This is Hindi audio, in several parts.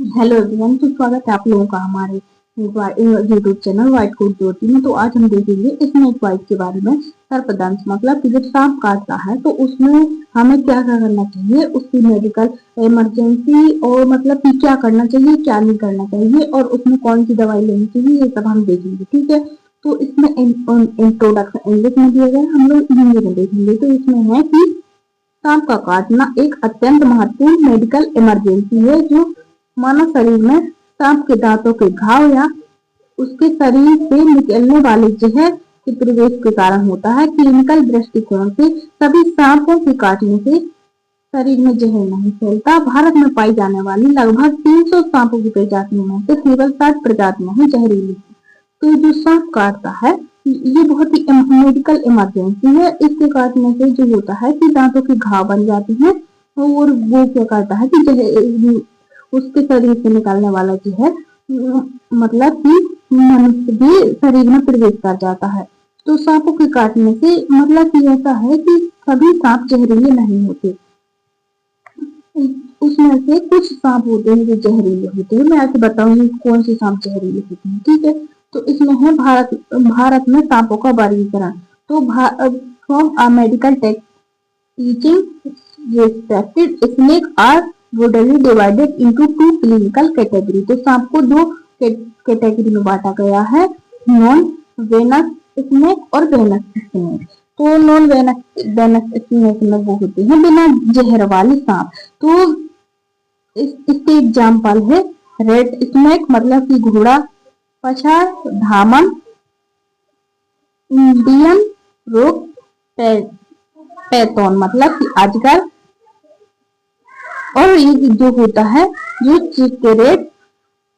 हेलो एवरीवन, तो स्वागत है आप लोगों का हमारे यूट्यूब चैनल व्हाइट कोट ज्योति में। तो आज हम देखेंगे स्नेक बाइट के बारे में। सर्पदंश मतलब कि जब सांप काटता है तो उसमें हमें क्या क्या करना चाहिए, उसकी मेडिकल इमरजेंसी और मतलब कि क्या करना चाहिए क्या नहीं करना चाहिए और उसमें कौन सी दवाई लेनी चाहिए, ये सब हम देखेंगे। ठीक है, तो इसमें इंट्रोडक्शन इंग्लिश में दिया गया, हम लोग हिंदी में देखेंगे। तो इसमें है कि सांप का काटना एक अत्यंत महत्वपूर्ण मेडिकल इमरजेंसी है जो मानव शरीर में सांप के दांतों के घाव या उसके शरीर से निकलने वाले जहर के प्रवेश के कारण होता है। क्लिनिकल दृष्टिकोण से सभी सांपों के काटने से शरीर में जहर नहीं फैलता। भारत में पाई जाने वाली लगभग 300 सांपों की प्रजातियों में से केवल 60 प्रजातियां हैं जहरीली। तो जो सांप काटता है ये बहुत ही मेडिकल इमरजेंसी है। इसके काटने से जो होता है कि दांतों के घाव बन जाते हैं और वो क्या करता है कि जहर उसके शरीर से निकलने वाला जहर मतलब कि मनुष्य के शरीर में प्रवेश कर जाता है। तो सांपों के काटने से मतलब कि ऐसा है कि सभी सांप जहरीले नहीं होते, उसमें से कुछ सांप होते हैं जो जहरीले होते हैं। मैं आपको बताऊंगी कौन से सांप जहरीले होते हैं। ठीक है, तो इसमें है भारत में सांपों का वर्गीकरण। तो from a medical teaching respected snake are broadly divided into two clinical category। तो सांप को दो कैटेगरी में बांटा गया है, नॉन वेनस स्नेक और वेनस स्नेक। तो नॉन वेनस स्नेक में वो होते हैं बिना जहर वाले सांप। तो इसके एग्जाम्पल है रेड स्नेक मतलब कि घोड़ा, पछाड़, धामन, इंडियन रोक पैथोन मतलब कि अजगर, और ये जो होता है जो चिकरेट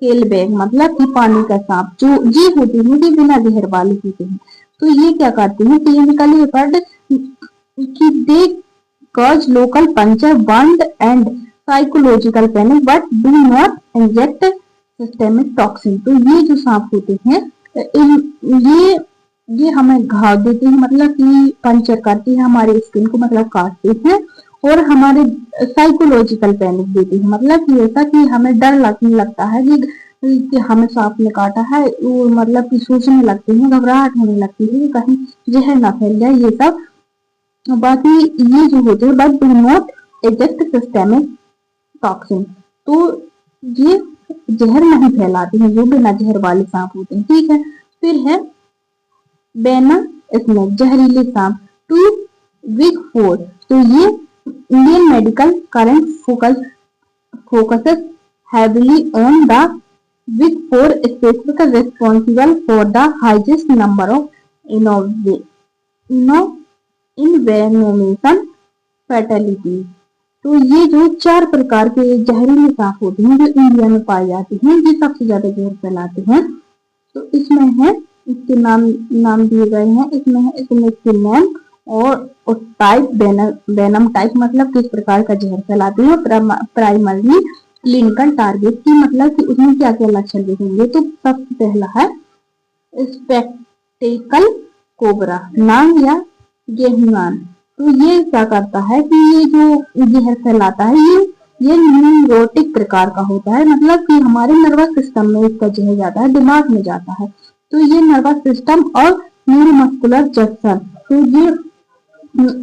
केलबैग मतलब कि पानी का सांप, जो ये होते हैं कि बिना जहर वाले होते हैं। तो ये क्या करते हैं क्लिनिकली रिकॉर्ड कि they cause local puncture burn and psychological panic but do not inject systemic toxin. तो ये जो सांप होते हैं ये हमें घाव देते हैं मतलब कि पंचर करते हैं हमारे स्किन को, मतलब काटते हैं और हमारे साइकोलॉजिकल पैनिक देती है मतलब कि ऐसा कि हमें डर लगने लगता है कि हमें सांप ने काटा है, वो मतलब कि सोचने लगते हैं, घबराहट होने लगती है कि कहीं जहर ना फैल जाए ये सब। बाकी ये जो होते हैं but do not eject systemic toxin, तो ये जहर नहीं फैलाते हैं जो बिना जहर वाले सांप होते हैं। ठीक है, फिर है वेनस स्नेक जहरीले सांप, टू वीक फोर। तो ये Indian medical current focuses heavily on the big four species responsible for the highest number of इन्वेनोमेशन फैटेलिटीज। तो ये जो 4 प्रकार के जहरीले सांप होते हैं जो इंडिया में पाए जाते हैं, ये सबसे ज्यादा जहर फैलाते हैं। तो इसमें है इसके नाम दिए गए हैं, इसमें है स्नेक के नाम और टाइप वेनम टाइप मतलब किस प्रकार का जहर फैलाते हैं, प्राइमरली क्लिनिकल टारगेट की मतलब कि उसमें क्या क्या लक्षण देखेंगे। तो सबसे पहला है स्पेक्टेकल कोबरा नाम या गेहुआन। तो ये क्या करता है कि ये जो जहर फैलाता है ये न्यूरोटिक प्रकार का होता है मतलब कि हमारे नर्वस सिस्टम में इसका जहर जाता है, दिमाग में जाता है। तो ये नर्वस सिस्टम और न्यूरोमस्कुलर जंक्शन, तो ये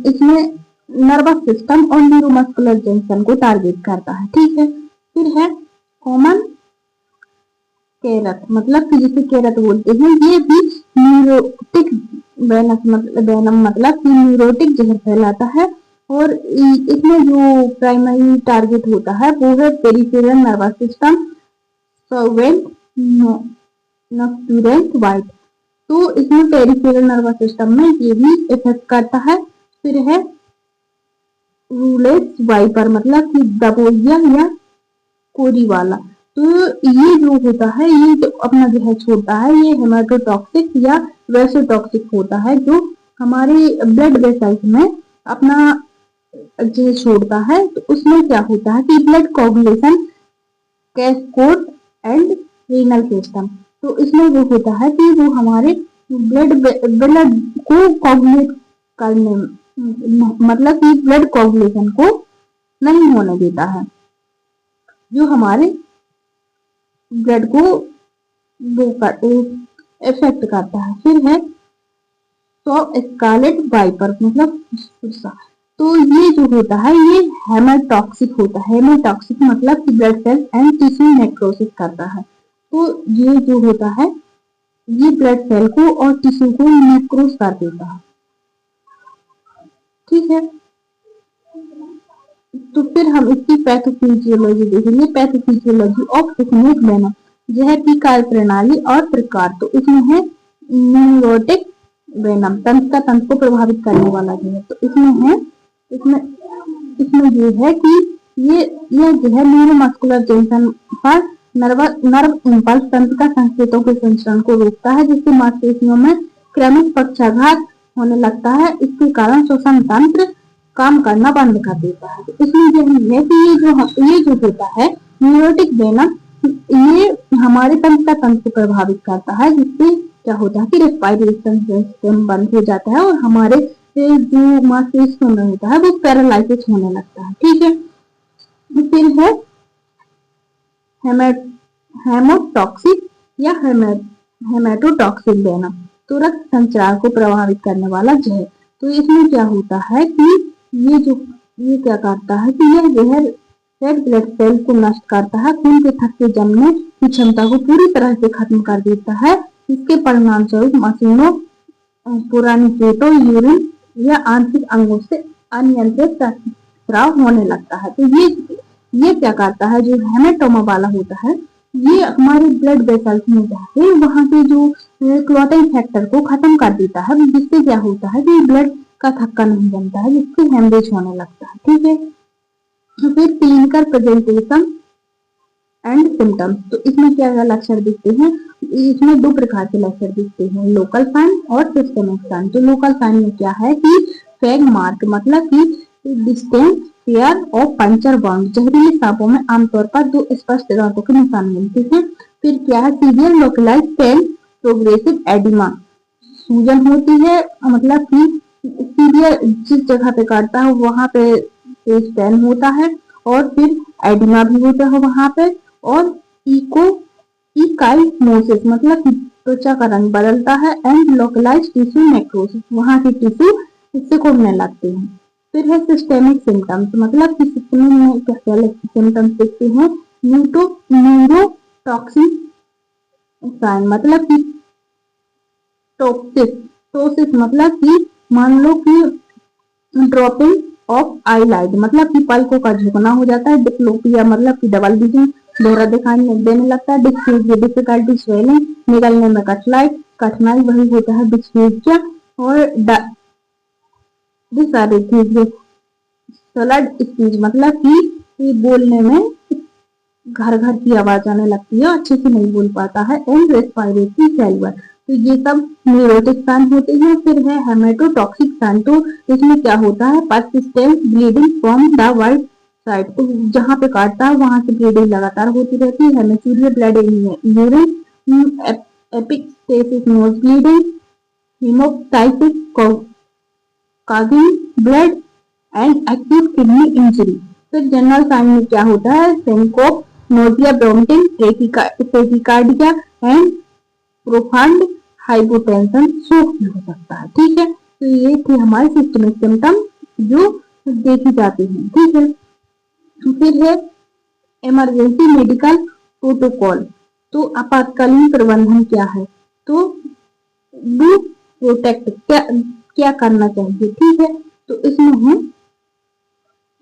इसमें नर्वस सिस्टम और न्यूरोमस्कुलर जंक्शन को टारगेट करता है। ठीक है, फिर है कॉमन कैरत मतलब कि जिसे कैरत बोलते हैं, ये भी न्यूरोटिक वेनम मतलब कि न्यूरोटिक जहर फैलाता है और इसमें जो प्राइमरी टारगेट होता है वो है पेरिफेरल नर्वस सिस्टम, सर्वेंट नॉक्टुरेंट वाइट। तो इसमें पेरिफेरल नर्वस सिस्टम में ये भी इफेक्ट करता है। फिर है रूलेट वाइपर मतलब कि दबोइया या कोरी वाला। तो ये जो होता है ये जो अपना जहर छोड़ता है ये हेमाटोटॉक्सिक या वैसोटॉक्सिक होता है, जो हमारे ब्लड वेसल्स में अपना जहर छोड़ता है। तो उसमें क्या होता है कि blood coagulation, cascade and renal system. तो इसमें वो होता है कि वो हमारे ब्लड को कोगुलेट करने मतलब कि ब्लड कोगुलेशन को नहीं होने देता है, जो हमारे ब्लड को वो कर इफेक्ट करता है। फिर है तो स्कारलेट वाइपर मतलब फुस्सा। तो ये जो होता है ये हेमाटॉक्सिक होता है। हेमाटॉक्सिक मतलब कि blood cell and tissue necrosis करता है। तो ये जो होता है ये ब्लड सेल को और टिश्यू को नेक्रोस कर देता है। ठीक है, तो फिर हम इसकी पैथोफिजियोलॉजी देखेंगे। पैथोफिजियोलॉजी ऑफ स्नेक वेनम, यह की कार्य प्रणाली और प्रकार। तो इसमें है न्यूरोटिक वेनम, तंत्र को प्रभावित करने वाला जो है। तो इसमें है इसमें इसमें ये है कि ये जो है न्यूरोमस्कुलर जंक्शन पर नर्व इम्पल्स तंत्र का संकेतों के संचरण को रोकता है, जिससे मांसपेशियों में क्रमिक पक्षाघात होने लगता है। इसके कारण श्वसन तंत्र काम करना बंद कर देता है। तो इसमें यही है कि ये जो होता है न्यूरोटिक वेनम, ये हमारे तंत्र को प्रभावित करता है, जिससे क्या होता है कि रेस्पिरेशन सिस्टम बंद हो जाता है और हमारे जो मांसपेशियों में होता है वो पैरालाइसिस होने लगता है। ठीक है, फिर है हेमोटॉक्सिक या हेमेटोटॉक्सिक वेनम, तो रक्त संचार को प्रभावित करने वाला जहर। तो इसमें क्या होता है कि ये क्या करता है कि यह जहर रेड ब्लड सेल को नष्ट करता है, खून के थक्के जमने की क्षमता को पूरी तरह से खत्म कर देता है। इसके परिणाम स्वरूप मशीनों, पुरानी पेटों, यूरिन या आंतरिक अंगों से अनियंत्रित स्राव होने लगता है। तो ये क्या करता है, जो हेमेटोमा वाला होता है ये हमारे ब्लड वेसल्स में जाके वहां के जो क्लॉटिंग फैक्टर को खत्म कर देता है, जिससे क्या होता है कि ब्लड का थक्का नहीं बनता है, जिससे हेमरेज होने लगता है। ठीक है, तो फिर क्लिनिकल प्रेजेंटेशन एंड सिम्टम्स। तो इसमें क्या लक्षण दिखते हैं, इसमें दो प्रकार के लक्षण दिखते हैं, लोकल साइन और सिस्टमिक साइन। तो लोकल साइन में क्या है कि फैग मार्क मतलब कि distance pair of puncture bound, जहरीले सांपों में आमतौर पर दो स्पष्ट दांतों के निशान मिलते हैं। फिर क्या है severe localise pain, progressive oedema, सूजन होती है मतलब कि सीवियर जिस जगह पे काटता है वहां पे तेज पेन होता है, और फिर एडिमा भी होता है वहां पे, और इकाइमोसिस मतलब त्वचा का रंग बदलता है, एंड लोकलाइज टिश्यू नेक्रोसिस, वहां के टिश्यू सिकुड़ने लगते हैं। फिर है सिस्टेमिक सिम्टम्स मतलब कि सिस्टम में क्या सिम्टम्स दिखते हैं, न्यूरोटॉक्सिक साइन मतलब कि टोसिस मतलब कि मान लो कि ड्रॉपिंग ऑफ आईलाइड मतलब कि पलकों का झुकना हो जाता है, डिप्लोपिया मतलब कि डबल विजन, दोहरा दिखाई देने लगता है, डिफिकल्टी स्वेलिंग, निकलने में कठिनाई वही होता है डिस्फेजिया, और सलड स्पीच मतलब कि बोलने में घर घर की आवाज आने लगती है, अच्छे से नहीं बोल पाता है, एंड रेस्पिरेटरी फेलियर। तो ये सब न्यूरोटिक साइन होते हैं। फिर है हेमेटोटॉक्सिक साइन, तो इसमें क्या होता है persistent bleeding from the white side, तो जहाँ पे काटता है वहां से ब्लीडिंग लगातार होती रहती है, haematuria blood in urine, epistaxis nose bleeding, haemoptysis coughing blood and acute kidney injury. फिर जनरल साइन में क्या होता है syncope, nausea, vomiting, tachycardia and profound hypotension, shock भी हो सकता है। ठीक है, तो ये थे हमारे सिस्टमिक सिम्टम जो देखी जाती हैं। ठीक है, फिर है इमरजेंसी मेडिकल प्रोटोकॉल। तो आपातकालीन प्रबंधन क्या है, तो डू प्रोटेक्ट क्या करना चाहिए। ठीक है, तो इसमें है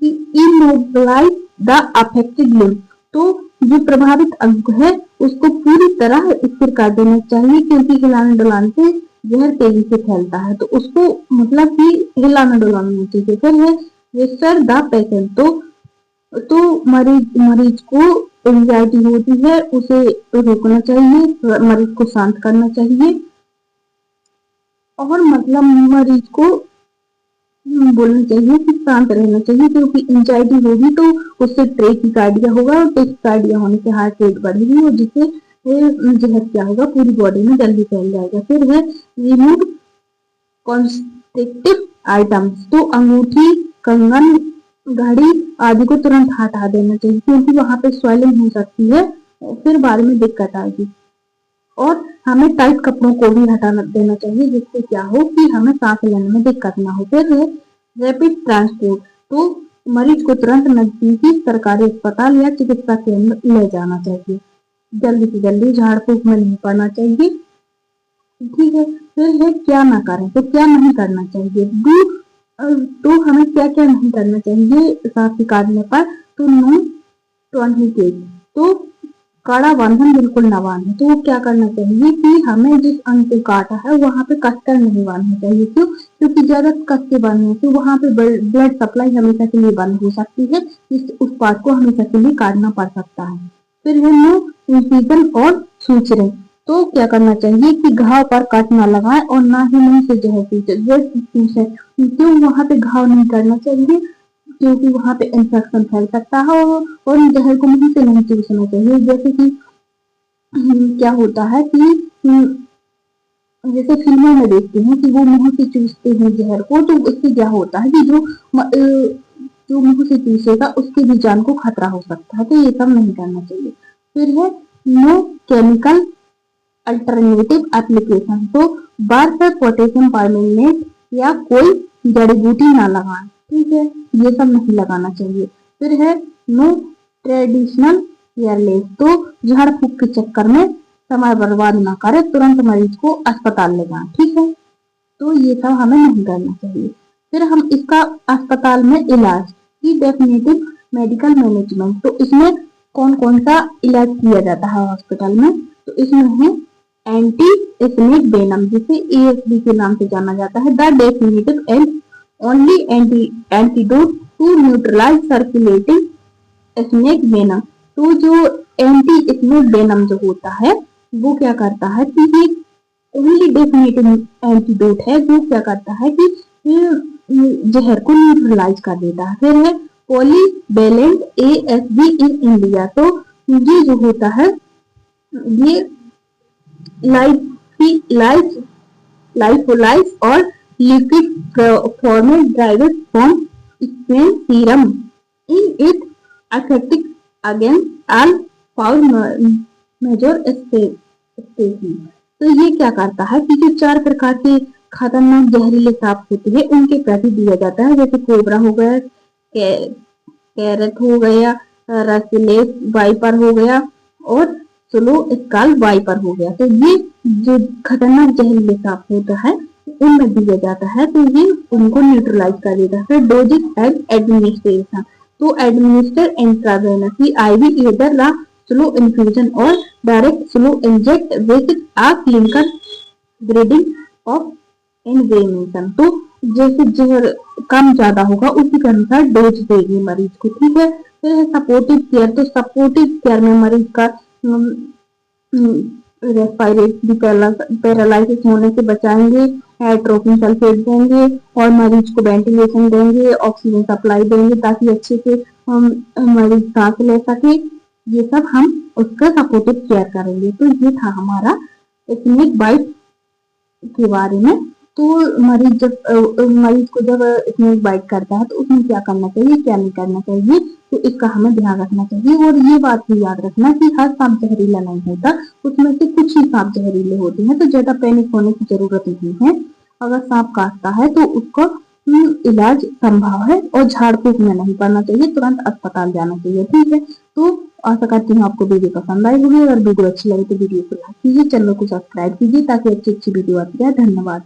कि इमोबिलाइज द अफेक्टेड लिम्ब, तो जो प्रभावित अंग है उसको पूरी तरह स्थिर कर देना चाहिए, क्योंकि हिलाने डुलाने से जहर तेजी से फैलता है, तो उसको मतलब कि हिलाना डुलाना नहीं चाहिए। फिर है रेस्टर द पेशेंट, तो मरीज को एंजाइटी होती है उसे रोकना चाहिए, मरीज को शांत करना चाहिए, और मतलब मरीज को बोलना चाहिए कि शांत रहना चाहिए, क्योंकि एंजाइटी होगी तो उससे ट्रेकिकार्डिया होगा, और ट्रेकिकार्डिया होने से हार्ट रेट बढ़ेगी और जिससे जहर क्या होगा पूरी बॉडी में जल्दी फैल जाएगा। फिर है रिमूव कॉन्स्ट्रिक्टिव आइटम्स, तो अंगूठी, कंगन, घड़ी आदि को तुरंत हटा देना चाहिए, क्योंकि वहां पे स्वेलिंग हो सकती है फिर बाद में दिक्कत आएगी। और हमें टाइट कपड़ों को भी हटा देना चाहिए, जिससे क्या हो कि हमें सांस लेने में दिक्कत ना हो। फिर है रैपिड ट्रांसपोर्ट, तो मरीज को तुरंत नजदीकी सरकारी अस्पताल या चिकित्सा केंद्र ले जाना चाहिए। जल्दी से जल्दी झाड़ फूक में नहीं पड़ना चाहिए, ठीक है। फिर है क्या ना करें, तो क्या नहीं करना चाहिए। तो हमें क्या क्या नहीं करना चाहिए सांस काटने पर, तो नो 20 केज, तो कड़ा बंधन बिल्कुल ना बांधे। तो क्या करना चाहिए कि हमें जिस अंग को काटा है वहां पे कसकर नहीं बांधना चाहिए। क्यों? क्योंकि ज्यादा कस के बांधने से वहां पे ब्लड सप्लाई हमेशा के लिए बंद हो सकती है, उस पार्ट को हमेशा के लिए काटना पड़ सकता है। फिर है नो इंफीजन और सूचरे, तो क्या करना चाहिए कि घाव पर कट ना लगाए और ना ही मुंह से जहर चूसे। क्यों वहां पे घाव नहीं करना चाहिए? क्योंकि वहां पे इंफेक्शन फैल सकता है, और जहर को मुंह से नहीं चूसना चाहिए। जैसे कि क्या होता है कि जैसे फिल्मों में देखते हैं कि वो मुंह से चूसते हैं जहर को, तो उससे क्या होता है कि जो मुंह से चूसेगा उसके भी जान को खतरा हो सकता है। तो ये सब नहीं करना चाहिए। फिर है नो केमिकल अल्टरनेटिव एप्लीकेशन, तो बार पर पोटेशियम परमेंगनेट या कोई जड़ी बूटी ना लगाएं, ठीक है, ये सब नहीं लगाना चाहिए। फिर है नो ट्रेडिशनल एयरलेस, तो झाड़ फूक के चक्कर में समय बर्बाद ना करें, तुरंत मरीज को अस्पताल ले जाएं, ठीक है। तो ये सब हमें नहीं करना चाहिए। फिर हम इसका अस्पताल में इलाज की डेफिनेटिव मेडिकल मैनेजमेंट, तो इसमें कौन कौन सा इलाज किया जाता है हॉस्पिटल में, तो इसमें है एंटी स्नेक वेनम, जिसे एएसवी के नाम से जाना जाता है, the definitive and only antidote to neutralise circulating snake venom. तो जो एंटी स्नेक वेनम जो होता है वो क्या करता है कि ये ओनली डेफिनेटिव एंटीडोट है, जो क्या करता है कि जहर को न्यूट्रलाइज कर देता है। फिर है पॉलीवेलेंट एएसवी इन इंडिया, तो ये जो होता है ये लाइफोलाइज और लिक्विड फॉर्म में ड्राइवेड फ्रॉम स्पेन सीरम इन इट अथेटिक against all four major species. तो ये क्या करता है कि जो 4 प्रकार के खतरनाक जहरीले सांप होते हैं उनके प्रति दिया जाता है, जैसे कोबरा हो गया, कैरट हो गया, रसलेस वाइपर हो गया और स्लो स्काल वाइपर हो गया। तो ये जो खतरनाक जहरीले सांप होता है उनमें दिया जाता है, तो ये उनको न्यूट्रलाइज कर देता है। डोजेज एंड एडमिनिस्ट्रेशन, तो एडमिनिस्टर इंट्रावेनसली आईवी ईदर ला स्लो इन्फ्यूजन और direct slow inject with a clinical grading of envenomation. तो जैसे जहर कम ज्यादा होगा उसी के अनुसार डोज देगी मरीज को, ठीक है। फिर सपोर्टिव केयर, तो सपोर्टिव केयर में मरीज का रेस्पिरेटरी पैरालिसिस होने से बचाएंगे, एट्रोपिन सल्फेट देंगे और मरीज को वेंटिलेशन देंगे, ऑक्सीजन सप्लाई देंगे ताकि अच्छे से मरीज सांस ले सके। ये सब हम उसका सपोर्टिव केयर करेंगे। तो ये था हमारा स्नेक बाइट के बारे में। तो मरीज को जब स्नेक बाइट करता है तो उसमें क्या करना चाहिए, क्या नहीं करना चाहिए, तो इसका हमें ध्यान रखना चाहिए। और ये बात भी याद रखना कि हर सांप जहरीला नहीं होता, उसमें से कुछ ही सांप जहरीले होते हैं, तो ज्यादा पैनिक होने की जरूरत नहीं है। अगर सांप काटता है तो उसका इलाज संभव है और झाड़ फूक में नहीं पड़ना चाहिए, तुरंत अस्पताल जाना चाहिए, ठीक है। तो आशा करती हूँ आपको वीडियो पसंद आई होगी। अगर वीडियो अच्छी लगे तो वीडियो को लाइक कीजिए, चैनल को सब्सक्राइब कीजिए ताकि अच्छी अच्छी वीडियो आती है। धन्यवाद।